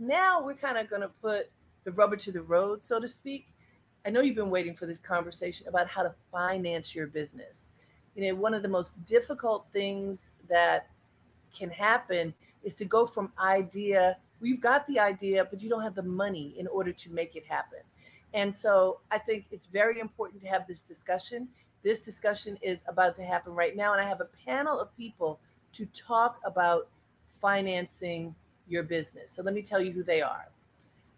now we're kind of going to put the rubber to the road, so to speak. I know you've been waiting for this conversation about how to finance your business. One of the most difficult things that can happen is to go from idea, we've got the idea, but you don't have the money in order to make it happen. And so I think it's very important to have this discussion. This discussion is about to happen right now. And I have a panel of people to talk about financing your business. So let me tell you who they are.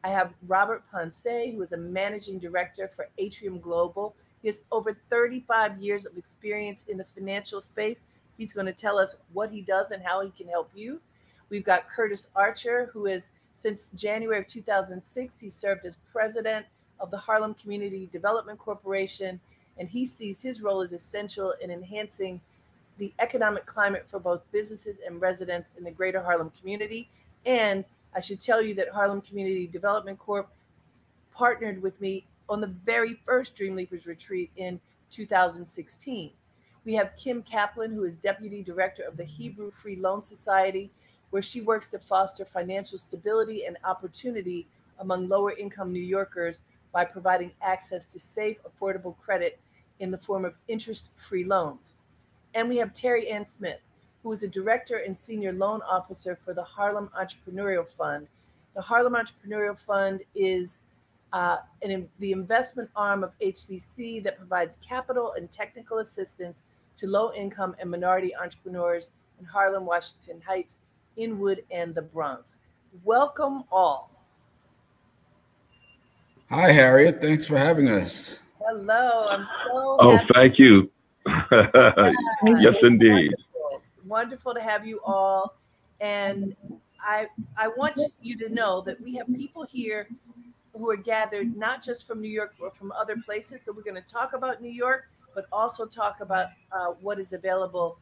I have Robert Poncé, who is a managing director for Atrium Global. He has over 35 years of experience in the financial space. He's going to tell us what he does and how he can help you. We've got Curtis Archer, who is, since January of 2006, he served as president of the Harlem Community Development Corporation, and he sees his role as essential in enhancing the economic climate for both businesses and residents in the greater Harlem community. And I should tell you that Harlem Community Development Corp partnered with me on the very first Dreamleapers retreat in 2016. We have Kim Kaplan, who is Deputy Director of the Hebrew Free Loan Society, where she works to foster financial stability and opportunity among lower income New Yorkers by providing access to safe, affordable credit in the form of interest-free loans. And we have Terri-Ann Smith, who is a Director and Senior Loan Officer for the Harlem Entrepreneurial Fund. The Harlem Entrepreneurial Fund is the investment arm of HCC that provides capital and technical assistance to low-income and minority entrepreneurs in Harlem, Washington Heights, Inwood, and the Bronx. Welcome all. Hi, Harriet. Thanks for having us. Hello. I'm so happy. Thank you. Yes, indeed. Wonderful to have you all. And I want you to know that we have people here who are gathered not just from New York, but from other places. So we're going to talk about New York, but also talk about what is available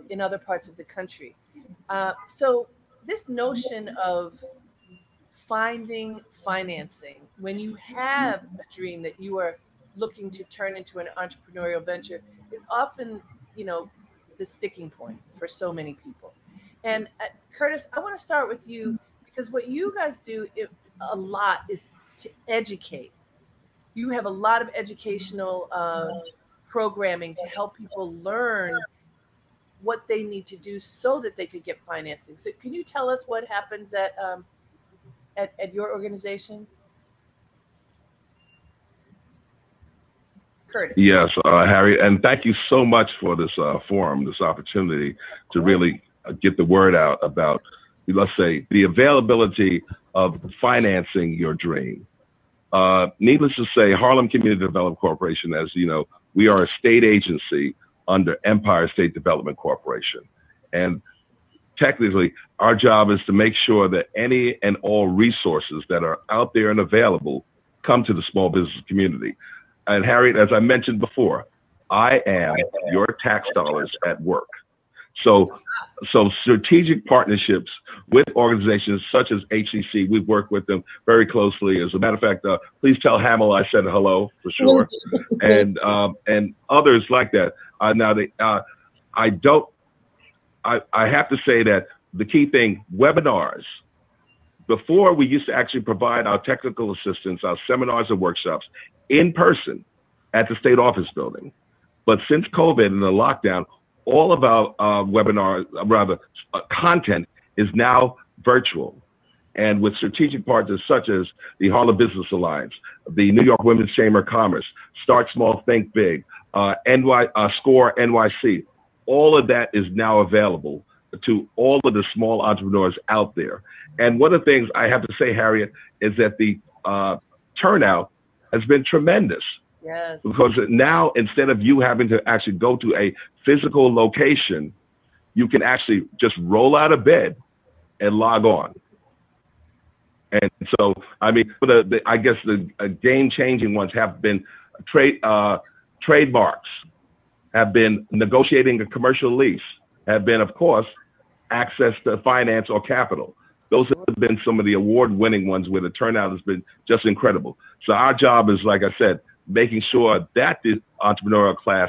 in other parts of the country. So this notion of finding financing, when you have a dream that you are looking to turn into an entrepreneurial venture, is often, the sticking point for so many people. And Curtis, I want to start with you, because what you guys do a lot is to educate. You have a lot of educational programming to help people learn what they need to do so that they could get financing. So can you tell us what happens at your organization? Curtis. Yes, Harry, and thank you so much for this forum, this opportunity to really get the word out about, let's say, the availability of financing your dream. Needless to say, Harlem Community Development Corporation, as you know, we are a state agency under Empire State Development Corporation. And technically, our job is to make sure that any and all resources that are out there and available come to the small business community. And Harriet, as I mentioned before, I am your tax dollars at work. So strategic partnerships with organizations such as HCC, we've worked with them very closely. As a matter of fact, please tell Hamill I said hello for sure, and others like that. Now, I have to say that the key thing, webinars. Before, we used to actually provide our technical assistance, our seminars and workshops in person at the state office building. But since COVID and the lockdown, all of our webinars, content is now virtual. And with strategic partners such as the Harlem Business Alliance, the New York Women's Chamber of Commerce, Start Small, Think Big, SCORE NYC, all of that is now available to all of the small entrepreneurs out there. And one of the things I have to say, Harriet, is that the turnout has been tremendous. Yes. Because now, instead of you having to actually go to a physical location, you can actually just roll out of bed and log on. And so, I mean, I guess the game-changing ones have been trademarks, have been negotiating a commercial lease, have been, of course, access to finance or capital. Those have been some of the award-winning ones where the turnout has been just incredible. So our job is, like I said, making sure that the entrepreneurial class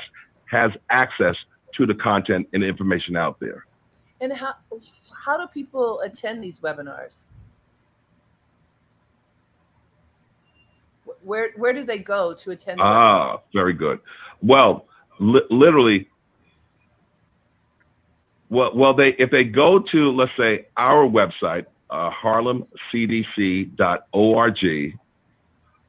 has access to the content and information out there. And how do people attend these webinars? Where do they go to attend? Very good. Well, literally, if they go to, let's say, our website, harlemcdc.org,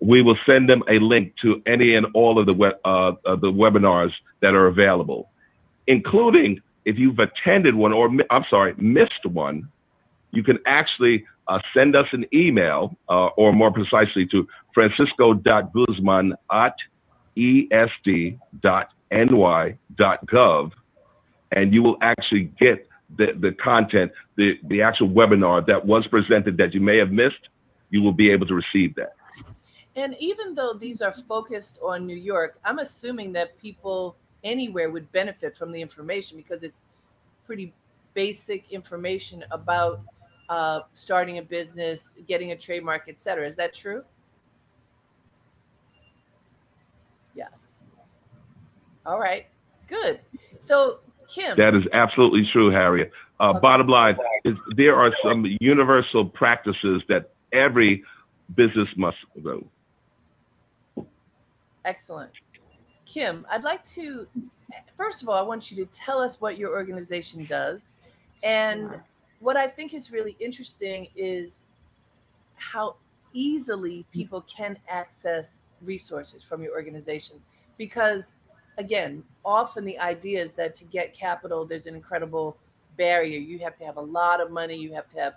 we will send them a link to any and all of the webinars that are available, including if you've attended one or, missed one. You can actually send us an email, or more precisely to francisco.guzman@esd.ny.gov, and you will actually get the content, the actual webinar that was presented that you may have missed. You will be able to receive that. And even though these are focused on New York, I'm assuming that people anywhere would benefit from the information because it's pretty basic information about starting a business, getting a trademark, etc. Is that true? Yes. All right. Good. So, Kim. That is absolutely true, Harriet. Bottom line is there are some universal practices that every business must go. Excellent. Kim, I'd like to, first of all, I want you to tell us what your organization does. And what I think is really interesting is how easily people can access resources from your organization. Because, again, often the idea is that to get capital, there's an incredible barrier. You have to have a lot of money. You have to have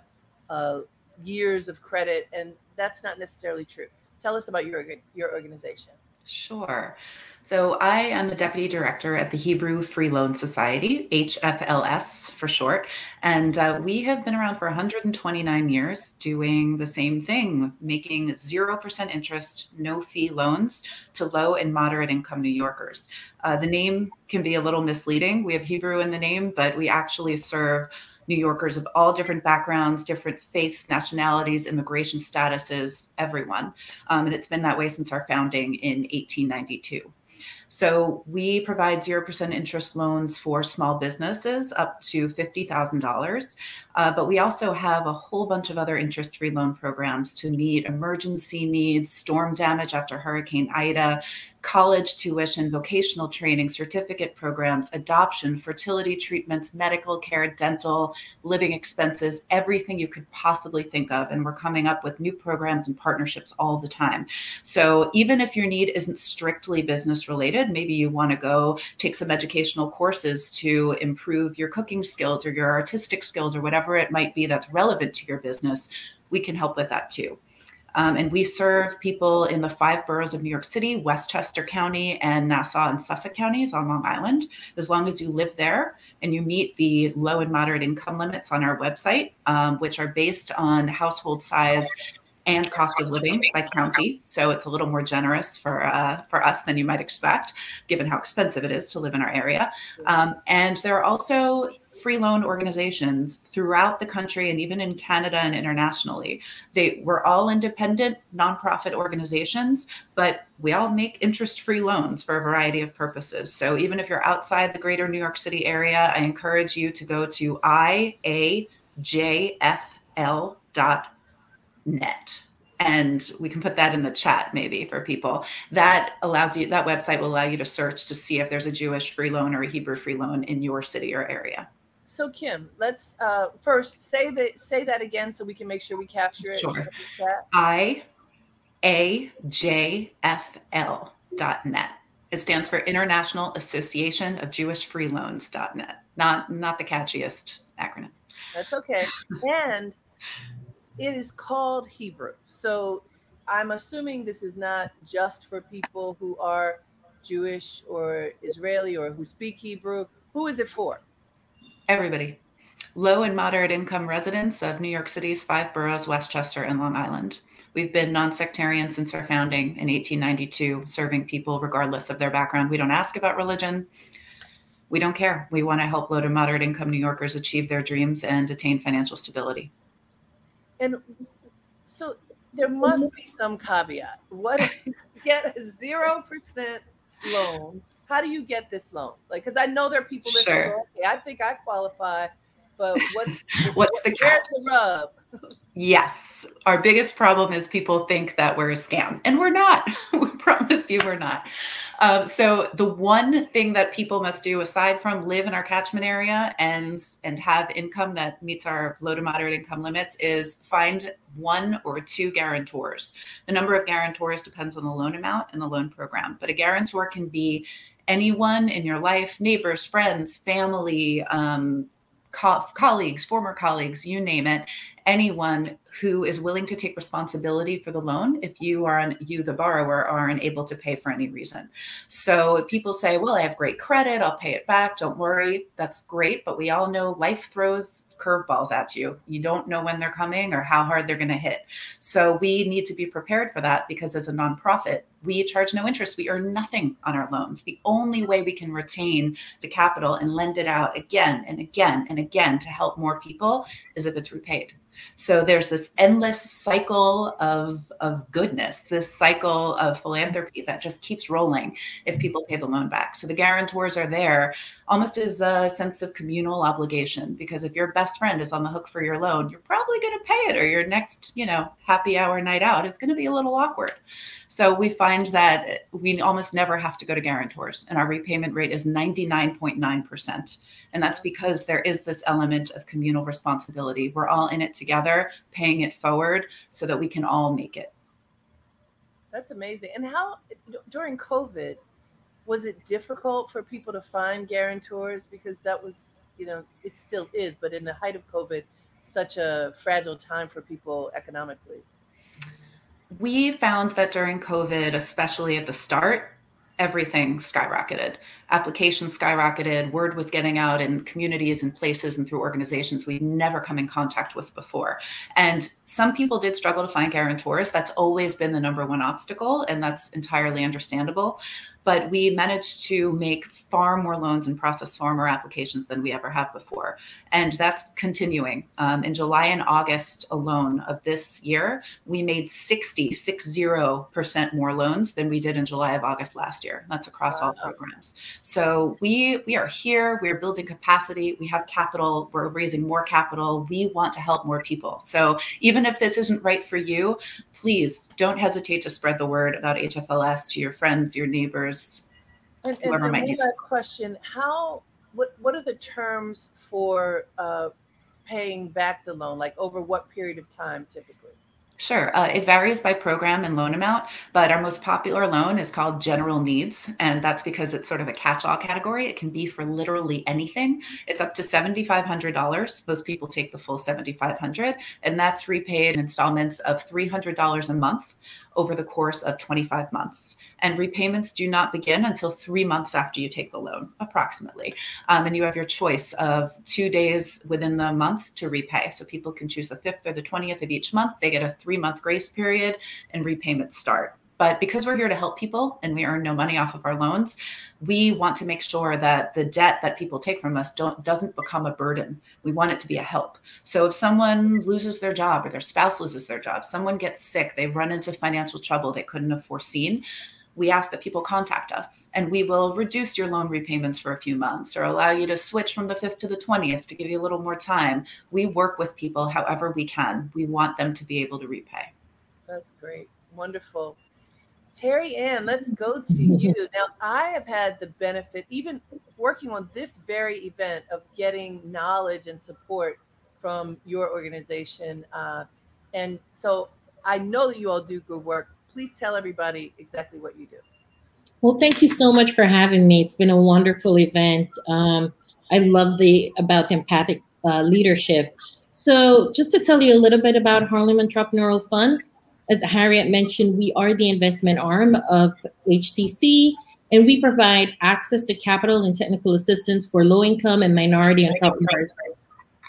years of credit. And that's not necessarily true. Tell us about your organization. Sure. So I am the Deputy Director at the Hebrew Free Loan Society, HFLS for short. And we have been around for 129 years doing the same thing, making 0% interest, no fee loans to low and moderate income New Yorkers. The name can be a little misleading. We have Hebrew in the name, but we actually serve New Yorkers of all different backgrounds, different faiths, nationalities, immigration statuses, everyone. And it's been that way since our founding in 1892. So we provide 0% interest loans for small businesses up to $50,000. But we also have a whole bunch of other interest-free loan programs to meet emergency needs, storm damage after Hurricane Ida, college tuition, vocational training, certificate programs, adoption, fertility treatments, medical care, dental, living expenses, everything you could possibly think of. And we're coming up with new programs and partnerships all the time. So even if your need isn't strictly business related, maybe you want to go take some educational courses to improve your cooking skills or your artistic skills or whatever it might be that's relevant to your business, we can help with that too. And we serve people in the 5 boroughs of New York City, Westchester County, and Nassau and Suffolk counties on Long Island. As long as you live there and you meet the low and moderate income limits on our website, which are based on household size and cost of living by county. So it's a little more generous for us than you might expect, given how expensive it is to live in our area. And there are also free loan organizations throughout the country and even in Canada and internationally. We're all independent nonprofit organizations, but we all make interest-free loans for a variety of purposes. So even if you're outside the greater New York City area, I encourage you to go to iajfl.net. And we can put that in the chat maybe for people. That website will allow you to search to see if there's a Jewish free loan or a Hebrew free loan in your city or area. So Kim, let's first say that again so we can make sure we capture it. Sure. In the chat. iajfl.net. It stands for International Association of Jewish Free Loans.net. Not the catchiest acronym. That's okay. And it is called Hebrew. So I'm assuming this is not just for people who are Jewish or Israeli or who speak Hebrew. Who is it for? Everybody. Low and moderate income residents of New York City's 5 boroughs, Westchester and Long Island. We've been non-sectarian since our founding in 1892, serving people regardless of their background. We don't ask about religion. We don't care. We want to help low to moderate income New Yorkers achieve their dreams and attain financial stability. And so there must be some caveat. What if you get a 0% loan? How do you get this loan? Like, because I know there are people that say, okay, I think I qualify, but what's the catch? Where's the rub? Yes. Our biggest problem is people think that we're a scam, and we're not. We promise you we're not. So the one thing that people must do, aside from live in our catchment area and have income that meets our low to moderate income limits, is find 1 or 2 guarantors. The number of guarantors depends on the loan amount and the loan program, but a guarantor can be anyone in your life, neighbors, friends, family, colleagues, former colleagues, you name it, anyone who is willing to take responsibility for the loan if you, the borrower, are unable to pay for any reason. So people say, well, I have great credit, I'll pay it back, don't worry. That's great, but we all know life throws curveballs at you. You don't know when they're coming or how hard they're going to hit. So we need to be prepared for that, because as a nonprofit, we charge no interest. We earn nothing on our loans. The only way we can retain the capital and lend it out again and again and again to help more people is if it's repaid. So there's this endless cycle of goodness, this cycle of philanthropy that just keeps rolling if people pay the loan back. So the guarantors are there almost as a sense of communal obligation, because if your best friend is on the hook for your loan, you're probably going to pay it, or your next, happy hour night out is going to be a little awkward. So we find that we almost never have to go to guarantors, and our repayment rate is 99.9%. And that's because there is this element of communal responsibility. We're all in it together, paying it forward so that we can all make it. That's amazing. And how, during COVID, was it difficult for people to find guarantors? Because that was, it still is, but in the height of COVID, such a fragile time for people economically. We found that during COVID, especially at the start, everything skyrocketed. Applications skyrocketed. Word was getting out in communities and places and through organizations we'd never come in contact with before. And some people did struggle to find guarantors. That's always been the number one obstacle, and that's entirely understandable. But we managed to make far more loans and process far more applications than we ever have before. And that's continuing. In July and August alone of this year, we made 60% more loans than we did in July of August last year. That's across all programs. So we are here, we're building capacity, we have capital, we're raising more capital, we want to help more people. So even if this isn't right for you, please don't hesitate to spread the word about HFLS to your friends, your neighbors, whoever might need. One last question: what are the terms for paying back the loan? Like, over what period of time typically? Sure. It varies by program and loan amount, but our most popular loan is called General Needs. And that's because it's sort of a catch-all category. It can be for literally anything. It's up to $7,500. Most people take the full $7,500, and that's repaid in installments of $300 a month over the course of 25 months. And repayments do not begin until 3 months after you take the loan, approximately. And you have your choice of 2 days within the month to repay. So people can choose the 5th or the 20th of each month. They get a 3-month grace period and repayments start. But because we're here to help people and we earn no money off of our loans, we want to make sure that the debt that people take from us doesn't become a burden. We want it to be a help. So if someone loses their job or their spouse loses their job, someone gets sick, they run into financial trouble they couldn't have foreseen, we ask that people contact us, and we will reduce your loan repayments for a few months or allow you to switch from the 5th to the 20th to give you a little more time. We work with people however we can. We want them to be able to repay. That's great. Wonderful. Terri-Ann, let's go to you. Now, I have had the benefit, even working on this very event, of getting knowledge and support from your organization. And so I know that you all do good work. Please tell everybody exactly what you do. Well, thank you so much for having me. It's been a wonderful event. I love about the empathic leadership. So just to tell you a little bit about Harlem Entrepreneurial Fund, as Harriet mentioned, we are the investment arm of HCC, and we provide access to capital and technical assistance for low-income and minority entrepreneurs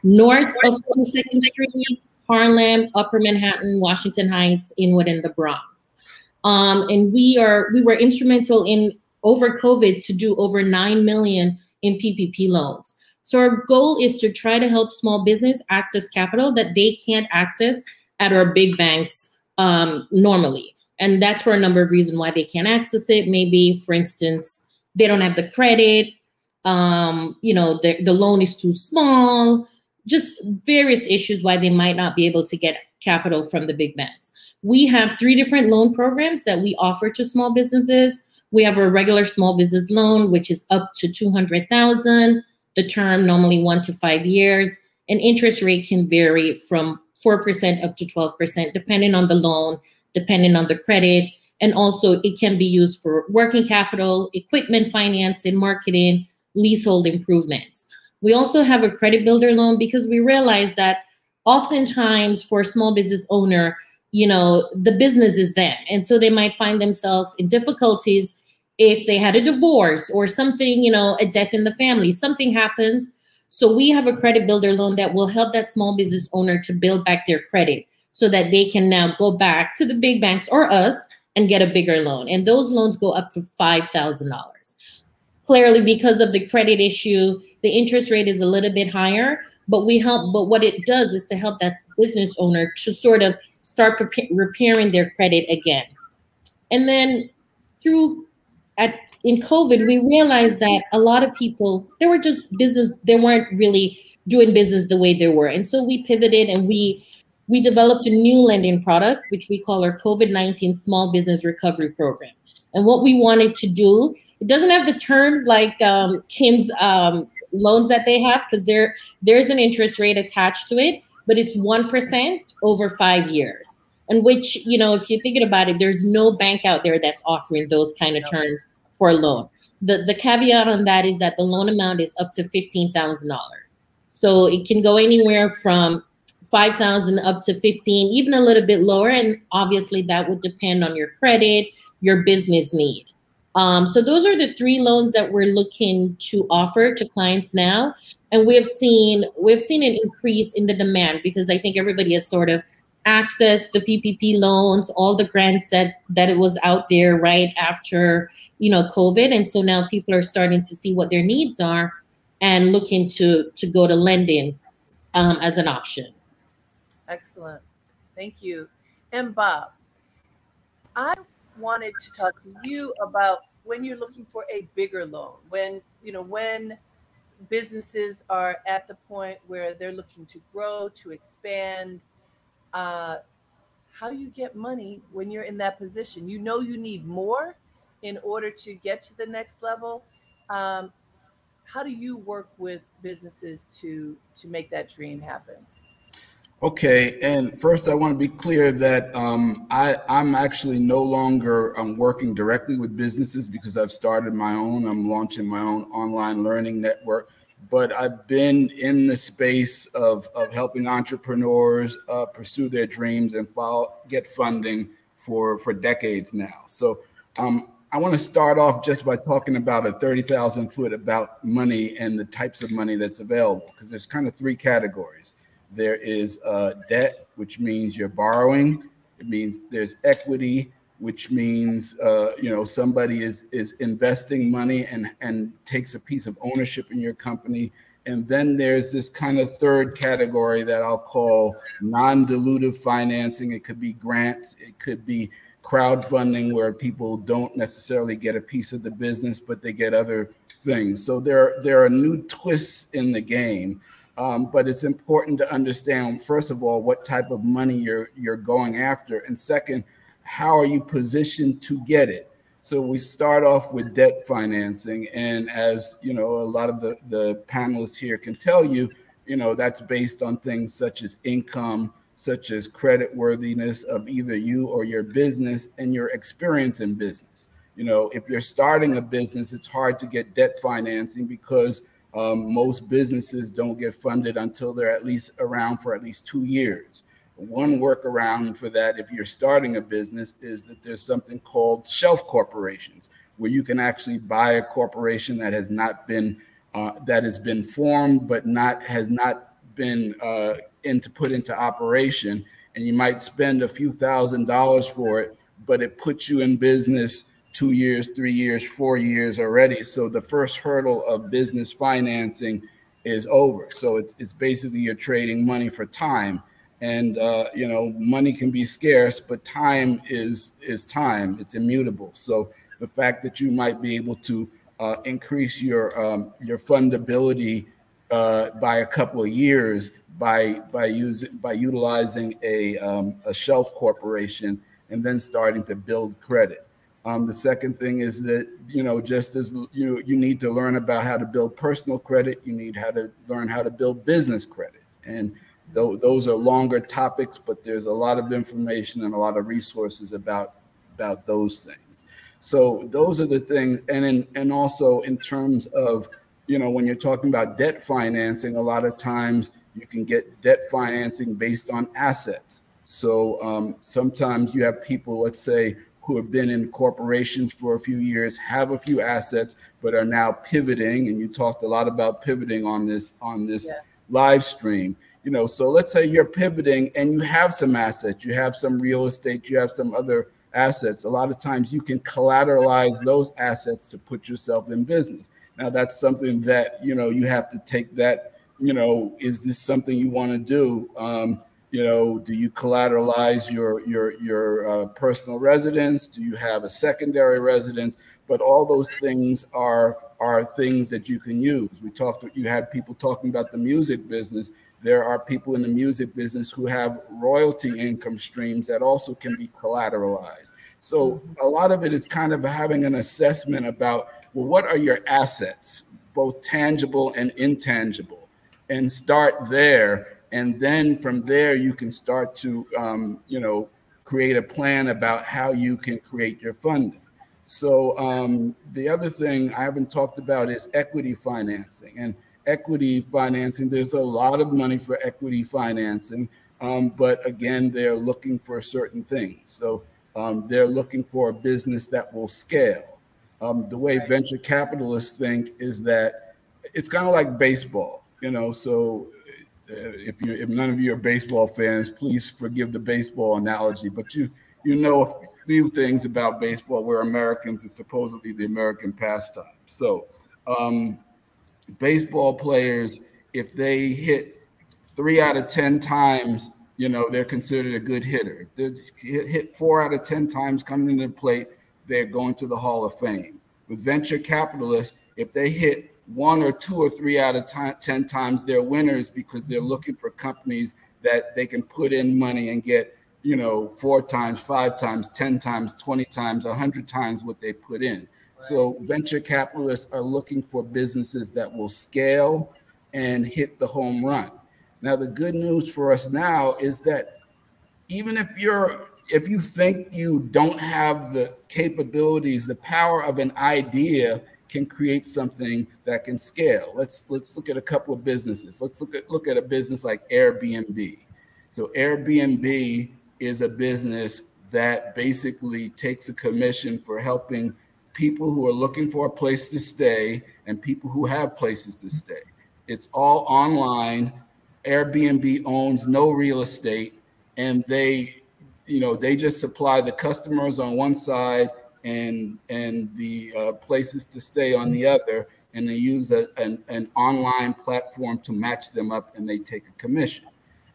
north of 42nd Street, Harlem, Upper Manhattan, Washington Heights, Inwood, and the Bronx. And we were instrumental in, over COVID, to do over $9 million in PPP loans. So our goal is to try to help small business access capital that they can't access at our big banks normally. And that's for a number of reasons why they can't access it. Maybe, for instance, they don't have the credit, the loan is too small, just various issues why they might not be able to get capital from the big banks. We have 3 different loan programs that we offer to small businesses. We have a regular small business loan, which is up to $200,000. The term normally 1 to 5 years. And interest rate can vary from 4% up to 12%, depending on the loan, depending on the credit. And also it can be used for working capital, equipment financing, marketing, leasehold improvements. We also have a credit builder loan because we realize that oftentimes for a small business owner, the business is them. And so they might find themselves in difficulties if they had a divorce or something, a death in the family, something happens. So we have a credit builder loan that will help that small business owner to build back their credit so that they can now go back to the big banks or us and get a bigger loan. And those loans go up to $5,000. Clearly, because of the credit issue, the interest rate is a little bit higher, but what it does is to help that business owner to sort of start repairing their credit again. And then in COVID, we realized that a lot of people, they weren't really doing business the way they were. And so we pivoted and we developed a new lending product, which we call our COVID-19 Small Business Recovery Program. And what we wanted to do, it doesn't have the terms like Kim's loans that they have, because there's an interest rate attached to it, but it's 1% over 5 years. And which, if you're thinking about it, there's no bank out there that's offering those kind of terms for a loan. The caveat on that is that the loan amount is up to $15,000. So it can go anywhere from $5,000 up to $15,000, even a little bit lower. And obviously that would depend on your credit, your business need. So those are the 3 loans that we're looking to offer to clients now. And we've seen an increase in the demand because I think everybody has sort of accessed the PPP loans, all the grants that it was out there right after, COVID. And so now people are starting to see what their needs are and looking to go to lending as an option. Excellent. Thank you. And Bob, I wanted to talk to you about when you're looking for a bigger loan, when businesses are at the point where they're looking to grow, to expand, how you get money when you're in that position. You need more in order to get to the next level. How do you work with businesses to make that dream happen? Okay, and first I want to be clear that I'm actually no longer working directly with businesses because I've started my own. I'm launching my own online learning network, but I've been in the space of helping entrepreneurs pursue their dreams and get funding for decades now. So I want to start off just by talking about a 30,000 foot about money and the types of money that's available, because there's kind of 3 categories. There is debt, which means you're borrowing. It means there's equity, which means somebody is investing money and takes a piece of ownership in your company. And then there's this kind of 3rd category that I'll call non-dilutive financing. It could be grants, it could be crowdfunding, where people don't necessarily get a piece of the business, but they get other things. So there are new twists in the game. But it's important to understand, first of all, what type of money you're going after. And second, how are you positioned to get it? So we start off with debt financing. And as a lot of the panelists here can tell you, that's based on things such as income, such as credit worthiness of either you or your business and your experience in business. If you're starting a business, it's hard to get debt financing because most businesses don't get funded until they're at least around for at least 2 years. One workaround for that, if you're starting a business, is that there's something called shelf corporations, where you can actually buy a corporation that has not been that has been formed but has not been put into operation, and you might spend a few $1,000s for it, but it puts you in business 2 years, 3 years, 4 years already. So the first hurdle of business financing is over. So it's basically you're trading money for time. And money can be scarce, but time is time. It's immutable. So the fact that you might be able to increase your fundability by a couple of years by utilizing a shelf corporation and then starting to build credit. The second thing is that, just as you need to learn about how to build personal credit, you need to learn how to build business credit. And those are longer topics, but there's a lot of information and a lot of resources about those things. So those are the things. And also in terms of, when you're talking about debt financing, a lot of times you can get debt financing based on assets. So sometimes you have people, let's say, who have been in corporations for a few years, have a few assets, but are now pivoting. And you talked a lot about pivoting on this live stream. So let's say you're pivoting and you have some assets, you have some real estate, you have some other assets. A lot of times you can collateralize those assets to put yourself in business. Now that's something that, you have to take that, is this something you want to do? Do you collateralize your personal residence? Do you have a secondary residence? But all those things are things that you can use. You had people talking about the music business. There are people in the music business who have royalty income streams that also can be collateralized. So a lot of it is kind of having an assessment about, well, what are your assets, both tangible and intangible, and start there. And then from there, you can start to, create a plan about how you can create your funding. So the other thing I haven't talked about is equity financing. And equity financing, there's a lot of money for equity financing, but again, they're looking for certain things. So they're looking for a business that will scale. The way venture capitalists think is that it's kind of like baseball, so if none of you are baseball fans, please forgive the baseball analogy, but you know a few things about baseball. We're Americans. It's supposedly the American pastime. So baseball players, if they hit 3 out of 10 times, they're considered a good hitter. If they hit 4 out of 10 times coming into the plate, they're going to the Hall of Fame. With venture capitalists, if they hit 1 or 2 or 3 out of 10 times, they're winners because they're looking for companies that they can put in money and get, 4 times, 5 times, 10 times, 20 times, 100 times what they put in. So venture capitalists are looking for businesses that will scale and hit the home run. Now, the good news for us now is that even if you think you don't have the capabilities, the power of an idea can create something that can scale. Let's look at a couple of businesses. Let's look at a business like Airbnb. So Airbnb is a business that basically takes a commission for helping people who are looking for a place to stay and people who have places to stay. It's all online. Airbnb owns no real estate, and they just supply the customers on one side and the places to stay on the other, and they use an online platform to match them up, and they take a commission.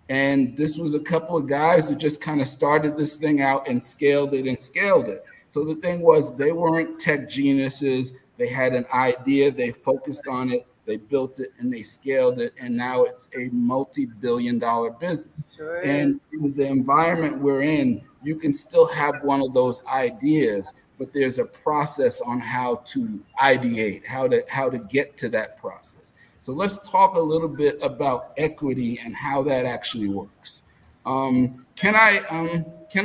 And this was a couple of guys who just kind of started this thing out and scaled it. So the thing was, they weren't tech geniuses. They had an idea, they focused on it, they built it, and they scaled it, and now it's a multi-billion-dollar business. Sure. And in the environment we're in, you can still have one of those ideas, but there's a process on how to ideate, how to get to that process. So let's talk a little bit about equity and how that actually works. Can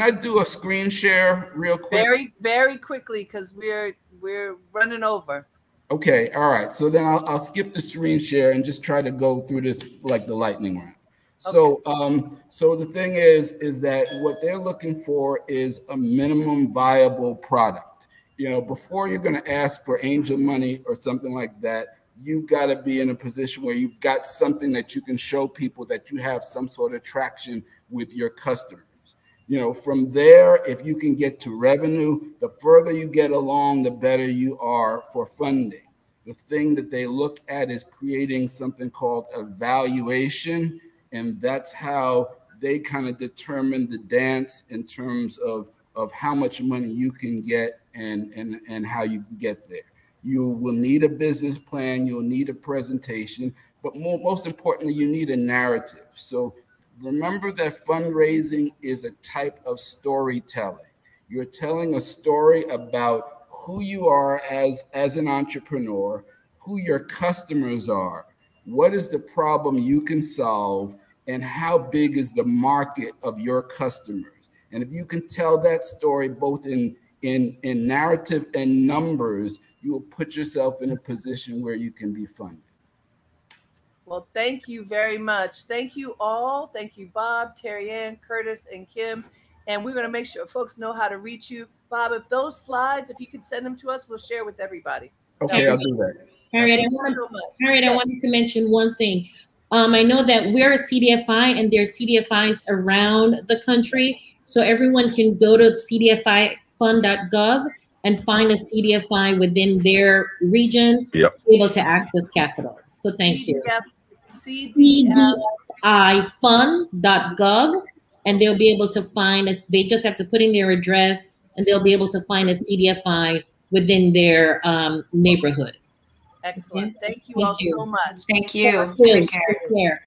I do a screen share real quick? Very, very quickly, because we're running over. Okay, all right. So then I'll skip the screen share and just try to go through this like the lightning round. So so the thing is that what they're looking for is a minimum viable product. Before you're going to ask for angel money or something like that, you've got to be in a position where you've got something that you can show people that you have some sort of traction with your customers. From there, if you can get to revenue, the further you get along, the better you are for funding. The thing that they look at is creating something called a valuation, and that's how they kind of determine the dance in terms of how much money you can get and how you can get there. You will need a business plan, you'll need a presentation, but most importantly, you need a narrative. So remember that fundraising is a type of storytelling. You're telling a story about who you are as an entrepreneur, who your customers are, what is the problem you can solve, and how big is the market of your customers. And if you can tell that story both in narrative and numbers, you will put yourself in a position where you can be funded. Well, thank you very much. Thank you all. Thank you, Bob, Terri-Ann, Curtis, and Kim. And we're going to make sure folks know how to reach you. Bob, if those slides, if you can send them to us, we'll share with everybody. Okay, I'll do that. Harriet, I wanted to mention one thing. I know that we're a CDFI and there's CDFIs around the country. So everyone can go to cdfifund.gov and find a CDFI within their region to be able to access capital. So thank you. cdfifund.gov, and they'll be able to find us. They just have to put in their address and they'll be able to find a CDFI within their neighborhood. Excellent. Thank you all so much. Thank you. Take care.